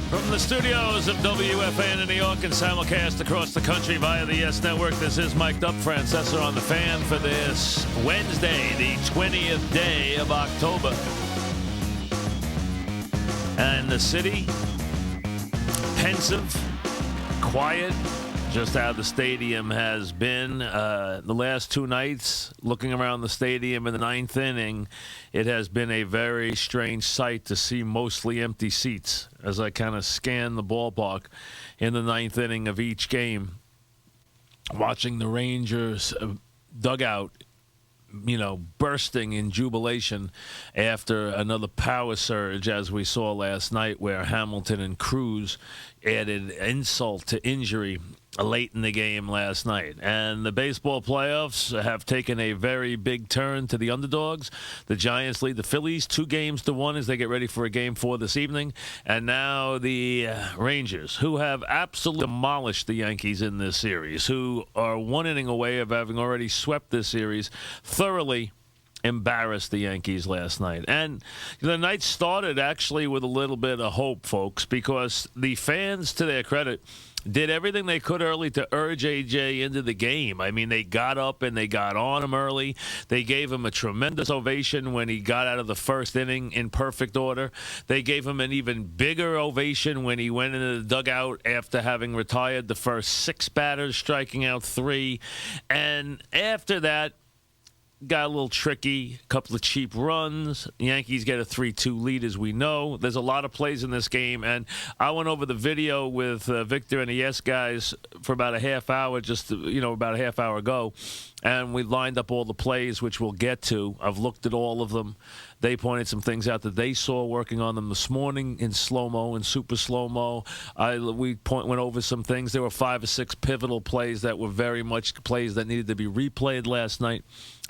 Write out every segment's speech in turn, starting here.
From the studios of WFAN in New York and simulcast across the country via the YES Network, this is Mic'd Up. Francesa on the Fan for this Wednesday, the 20th day of October. And the city, pensive, quiet, just how the stadium has been the last two nights. Looking around the stadium in the ninth inning, it has been a very strange sight to see mostly empty seats as I kind of scan the ballpark in the ninth inning of each game, watching the Rangers dugout, bursting in jubilation after another power surge, as we saw last night, where Hamilton and Cruz added insult to injury late in the game last night. And the baseball playoffs have taken a very big turn to the underdogs. The Giants lead the Phillies 2-1 as they get ready for a Game 4 this evening. And now the Rangers, who have absolutely demolished the Yankees in this series, who are one inning away of having already swept this series, thoroughly embarrassed the Yankees last night. And the night started actually with a little bit of hope, folks, because the fans, to their credit, did everything they could early to urge AJ into the game. I mean, they got up and they got on him early. They gave him a tremendous ovation when he got out of the first inning in perfect order. They gave him an even bigger ovation when he went into the dugout after having retired the first 6 batters, striking out 3. And after that, got a little tricky, a couple of cheap runs. The Yankees get a 3-2 lead, as we know. There's a lot of plays in this game, and I went over the video with Victor and the YES guys for about a half hour, about a half hour ago, and we lined up all the plays, which we'll get to. I've looked at all of them. They pointed some things out that they saw working on them this morning in slow-mo and super slow-mo. We went over some things. There were 5 or 6 pivotal plays that were very much plays that needed to be replayed last night.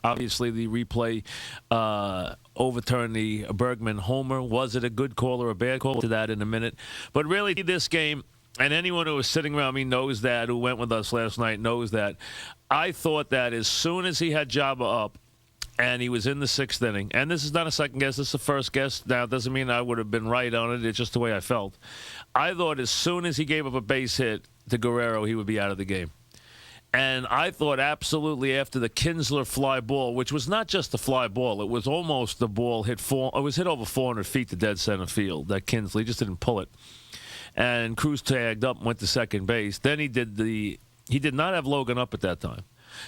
Obviously, the replay overturned the Bergman homer. Was it a good call or a bad call? To that in a minute. But really, this game, and anyone who was sitting around me knows that, who went with us last night knows that, I thought that as soon as he had Jabba up, and he was in the 6th inning, and this is not a second guess, this is the first guess. Now, it doesn't mean I would have been right on it. It's just the way I felt. I thought as soon as he gave up a base hit to Guerrero, he would be out of the game. And I thought absolutely after the Kinsler fly ball, which was not just a fly ball, it was almost the ball it was hit over 400 feet to dead center field, that Kinsler. He just didn't pull it. And Cruz tagged up and went to second base. Then he did not have Logan up at that time.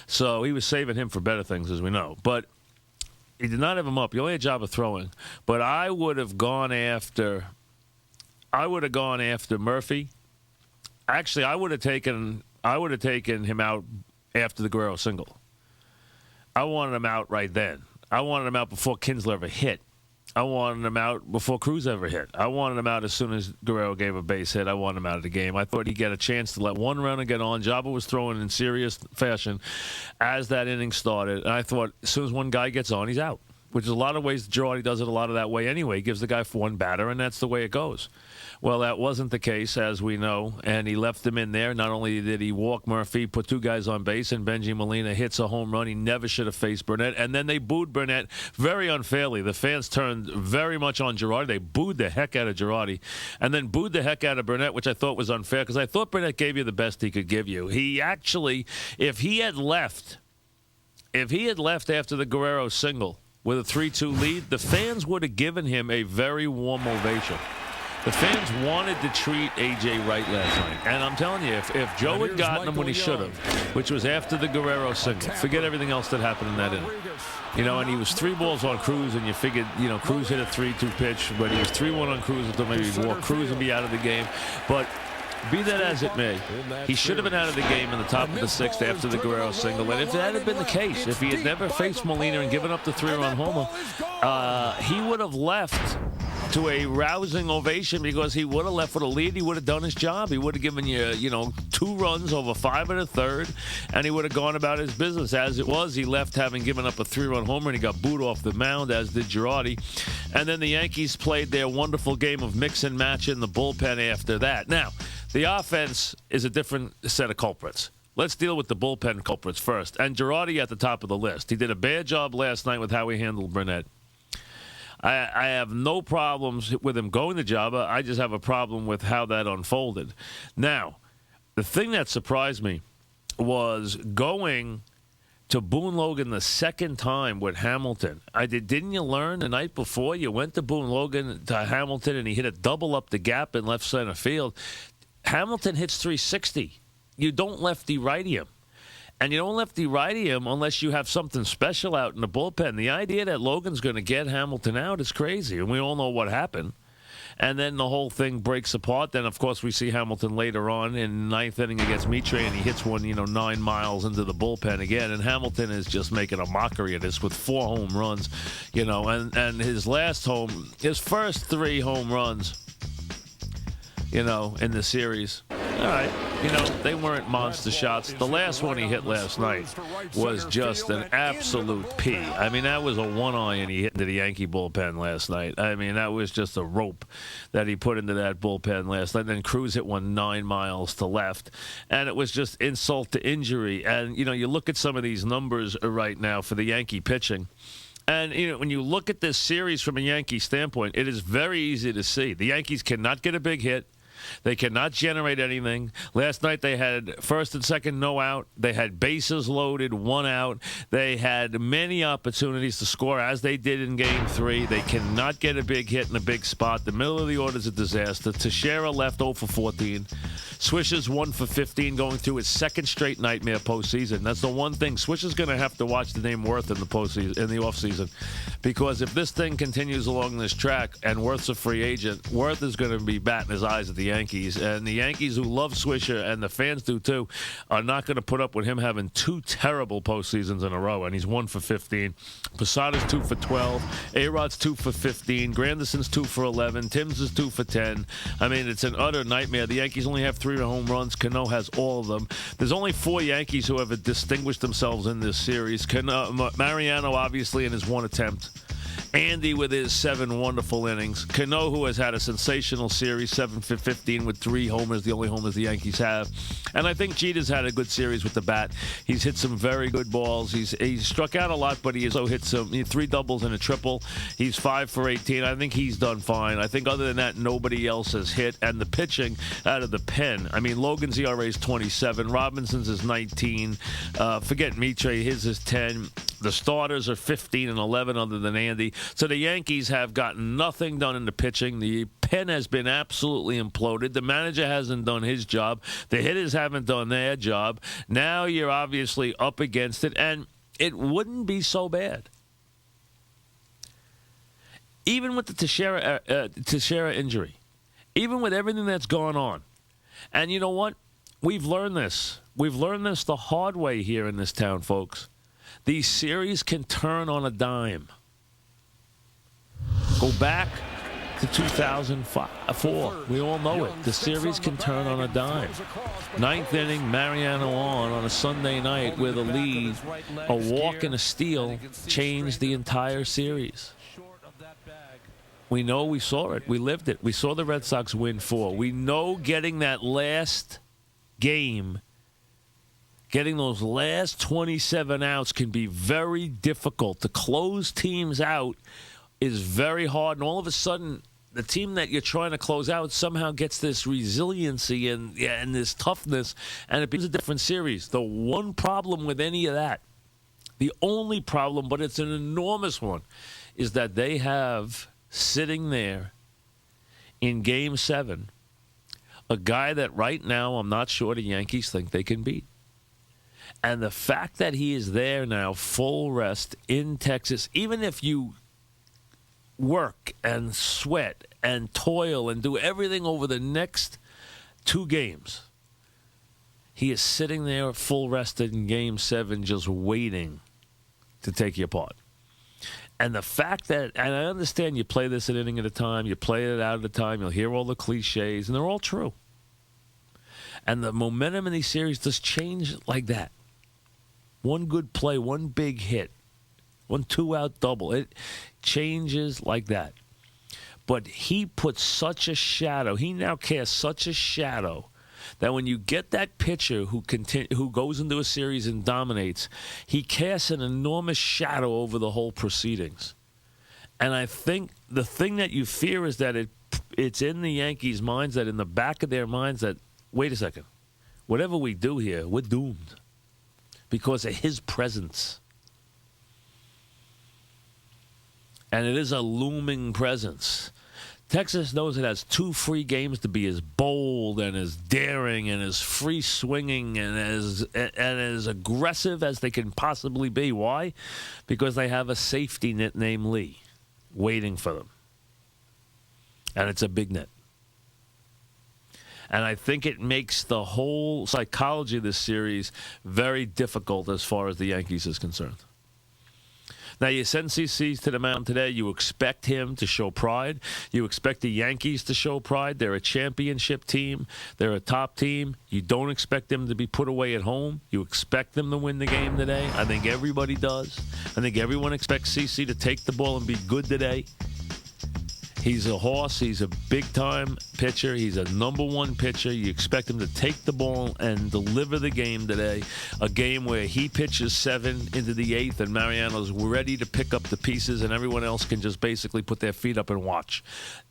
So he was saving him for better things, as we know. But he did not have him up. He only had a job of throwing. But I would have gone after Murphy. Actually, I would have taken him out after the Guerrero single. I wanted him out right then. I wanted him out before Kinsler ever hit. I wanted him out before Cruz ever hit. I wanted him out as soon as Guerrero gave a base hit. I wanted him out of the game. I thought he'd get a chance to let one runner get on. Jabba was throwing in serious fashion as that inning started. And I thought as soon as one guy gets on, he's out, which is a lot of ways Girardi does it a lot of that way anyway. He gives the guy for one batter, and that's the way it goes. Well, that wasn't the case, as we know, and he left him in there. Not only did he walk Murphy, put 2 guys on base, and Benji Molina hits a home run. He never should have faced Burnett. And then they booed Burnett very unfairly. The fans turned very much on Girardi. They booed the heck out of Girardi and then booed the heck out of Burnett, which I thought was unfair because I thought Burnett gave you the best he could give you. He actually, if he had left after the Guerrero single with a 3-2 lead, the fans would have given him a very warm ovation. The fans wanted to treat A.J. right last night. And I'm telling you, if Joe had gotten him when he should have, which was after the Guerrero single, forget everything else that happened in that inning. And he was 3 balls on Cruz, and you figured, Cruz hit a 3-2 pitch, but he was 3-1 on Cruz until maybe he walked Cruz and be out of the game. But be that as it may, he should have been out of the game in the top of the 6th after the Guerrero single. And if that had been the case, if he had never faced Molina and given up the 3-run homer, he would have left to a rousing ovation because he would have left with a lead. He would have done his job. He would have given you, 2 runs over 5 1/3, and he would have gone about his business. As it was, he left having given up a 3-run homer, and he got booed off the mound, as did Girardi. And then the Yankees played their wonderful game of mix and match in the bullpen after that. Now, the offense is a different set of culprits. Let's deal with the bullpen culprits first. And Girardi at the top of the list. He did a bad job last night with how he handled Burnett. I have no problems with him going the job. I just have a problem with how that unfolded. Now, the thing that surprised me was going to Boone Logan the second time with Hamilton. Didn't you learn the night before you went to Boone Logan to Hamilton and he hit a double up the gap in left center field? Hamilton hits 360. You don't lefty-righty him. And you don't lefty-righty him unless you have something special out in the bullpen. The idea that Logan's going to get Hamilton out is crazy, and we all know what happened. And then the whole thing breaks apart. Then, of course, we see Hamilton later on in the ninth inning against Mitre, and he hits one, 9 miles into the bullpen again. And Hamilton is just making a mockery of this with 4 home runs, and his his first 3 home runs, in the series. All right, they weren't monster shots. The last one he hit last night was just an absolute P. I mean, that was a 1-iron he hit into the Yankee bullpen last night. I mean, that was just a rope that he put into that bullpen last night. Then Cruz hit one 9 miles to left, and it was just insult to injury. And, you look at some of these numbers right now for the Yankee pitching. And, when you look at this series from a Yankee standpoint, it is very easy to see. The Yankees cannot get a big hit. They cannot generate anything. Last night they had first and second no out. They had bases loaded, 1 out. They had many opportunities to score, as they did in Game 3. They cannot get a big hit in a big spot. The middle of the order is a disaster. Teixeira left 0 for 14. Swisher's 1 for 15, going through his second straight nightmare postseason. That's the one thing. Swisher's going to have to watch the name Worth in the postseason, in the offseason, because if this thing continues along this track and Worth's a free agent, Worth is going to be batting his eyes at the Yankees. And the Yankees, who love Swisher, and the fans do too, are not going to put up with him having 2 terrible postseasons in a row. And he's 1 for 15. Posada's 2 for 12. A-Rod's 2 for 15. Granderson's 2 for 11. Timms is 2 for 10. I mean, it's an utter nightmare. The Yankees only have 3 home runs. Cano has all of them. There's only 4 Yankees who have distinguished themselves in this series. Mariano, obviously, in his 1 attempt. Andy with his 7 wonderful innings. Cano, who has had a sensational series, 7 for 15 with 3 homers, the only homers the Yankees have. And I think Jeter's had a good series with the bat. He's hit some very good balls. He's struck out a lot, but he also hit 3 doubles and a triple. He's 5 for 18. I think he's done fine. I think other than that, nobody else has hit. And the pitching out of the pen. I mean, Logan's ERA is 27. Robinson's is 19. Forget Mitre. His is 10. The starters are 15 and 11 other than Andy. So the Yankees have gotten nothing done in the pitching. The pen has been absolutely imploded. The manager hasn't done his job. The hitters haven't done their job. Now you're obviously up against it, and it wouldn't be so bad. Even with the Teixeira injury, even with everything that's gone on. And you know what? We've learned this. We've learned this the hard way here in this town, folks. These series can turn on a dime. Go back to 2004. We all know it. The series can turn on a dime. 9th inning, Mariano on a Sunday night with a lead. A walk and a steal changed the entire series. We know, we saw it. We lived it. We saw the Red Sox win 4. We know getting that last game, getting those last 27 outs can be very difficult. To close teams out is very hard, and all of a sudden, the team that you're trying to close out somehow gets this resiliency and this toughness, and it becomes a different series. The one problem with any of that, the only problem, but it's an enormous one, is that they have sitting there in Game 7 a guy that right now I'm not sure the Yankees think they can beat. And the fact that he is there now, full rest in Texas, even if you work and sweat and toil and do everything over the next 2 games, he is sitting there full rested in Game 7 just waiting to take you apart. And the fact that, and I understand you play this an inning at a time, you play it out at a time, you'll hear all the cliches, and they're all true. And the momentum in these series just change like that. One good play, one big hit, one 2-out double. It changes like that. But he puts such a shadow. He now casts such a shadow that when you get that pitcher who goes into a series and dominates, he casts an enormous shadow over the whole proceedings. And I think the thing that you fear is that it's in the Yankees' minds, that in the back of their minds, that, wait a second, whatever we do here, we're doomed because of his presence. And it is a looming presence. Texas knows it has 2 free games to be as bold and as daring and as free swinging and as aggressive as they can possibly be. Why? Because they have a safety net named Lee waiting for them. And it's a big net. And I think it makes the whole psychology of this series very difficult as far as the Yankees is concerned. Now, you send CC to the mound today. You expect him to show pride. You expect the Yankees to show pride. They're a championship team. They're a top team. You don't expect them to be put away at home. You expect them to win the game today. I think everybody does. I think everyone expects CC to take the ball and be good today. He's a horse. He's a big-time pitcher. He's a number 1 pitcher. You expect him to take the ball and deliver the game today, a game where he pitches 7 into the 8th and Mariano's ready to pick up the pieces and everyone else can just basically put their feet up and watch.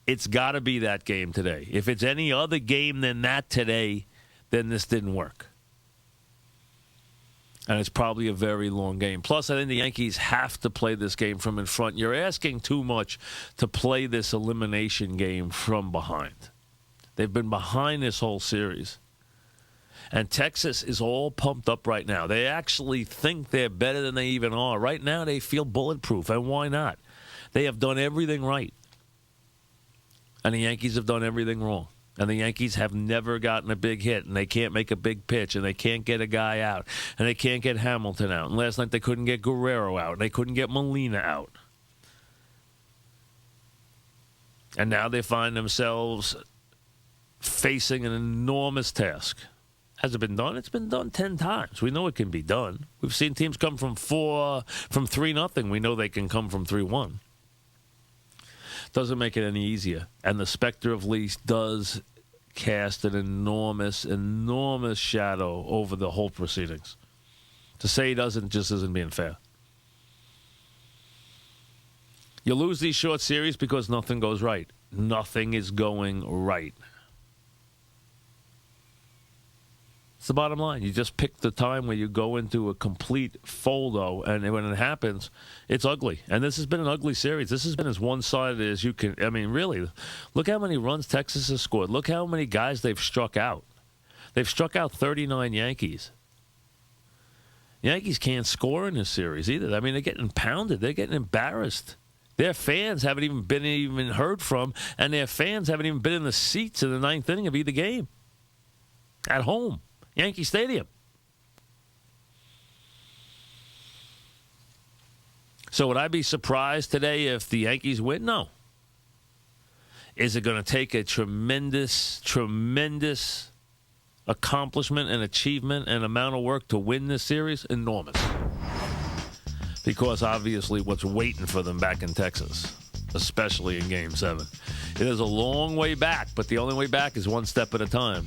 It's got to be that game today. If it's any other game than that today, then this didn't work. And it's probably a very long game. Plus, I think the Yankees have to play this game from in front. You're asking too much to play this elimination game from behind. They've been behind this whole series. And Texas is all pumped up right now. They actually think they're better than they even are. Right now, they feel bulletproof. And why not? They have done everything right. And the Yankees have done everything wrong. And the Yankees have never gotten a big hit, and they can't make a big pitch, and they can't get a guy out, and they can't get Hamilton out. And last night they couldn't get Guerrero out, and they couldn't get Molina out. And now they find themselves facing an enormous task. Has it been done? It's been done 10 times. We know it can be done. We've seen teams come from 3-0. We know they can come from 3-1. Doesn't make it any easier. And the specter of Lee does cast an enormous, enormous shadow over the whole proceedings. To say he doesn't just isn't being fair. You lose these short series because nothing goes right. Nothing is going right. It's the bottom line. You just pick the time where you go into a complete foldo, and when it happens, it's ugly. And this has been an ugly series. This has been as one-sided as you can. I mean, really, look how many runs Texas has scored. Look how many guys they've struck out. They've struck out 39 Yankees. Yankees can't score in this series either. I mean, they're getting pounded. They're getting embarrassed. Their fans haven't even been heard from, and their fans haven't even been in the seats in the 9th inning of either game. At home. Yankee Stadium. So would I be surprised today if the Yankees win? No. Is it going to take a tremendous, tremendous accomplishment and achievement and amount of work to win this series? Enormous. Because obviously what's waiting for them back in Texas, especially in Game 7. It is a long way back, but the only way back is one step at a time.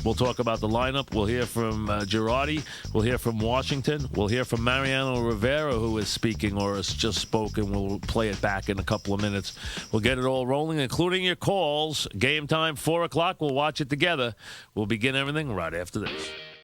We'll talk about the lineup. We'll hear from Girardi. We'll hear from Washington. We'll hear from Mariano Rivera, who is speaking or has just spoken. We'll play it back in a couple of minutes. We'll get it all rolling, including your calls. Game time, 4 o'clock. We'll watch it together. We'll begin everything right after this.